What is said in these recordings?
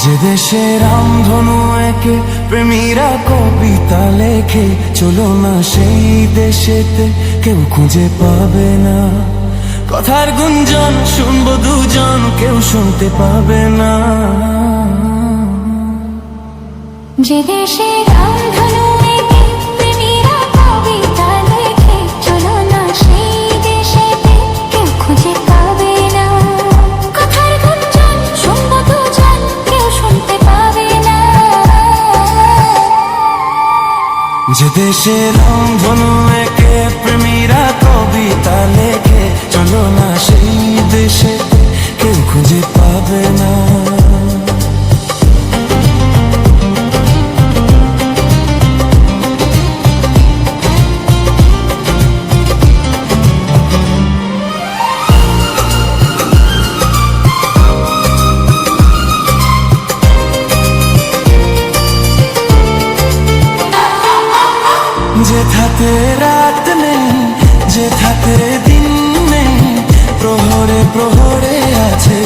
যে দেশে রামধনু একে প্রেমীরা কবিতা লেখে, চলো না সেই দেশেতে, কেউ খুঁজে পাবে না। কথার গুঞ্জন শুনবো দুজন, কেউ শুনতে পাবে না। যে দেশে রামধনু একে প্রেমীরা কবিতা লেখে, চলো না সেই দেশেতে, কেউ খুঁজে পাবে না। কথার গুঞ্জন শুনবো দুজন, কেউ শুনতে পাবে না। যে দেশে রামধনু একে প্রেমীরা কবিতা লেখে, চলো না সেই দেশেতে, কেউ খুঁজে পাবে না। যেথাতে রাত নেই, যেথাতে দিন নেই, প্রহরে প্রহরে আছে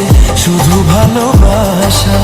শুধু ভালোবাসা।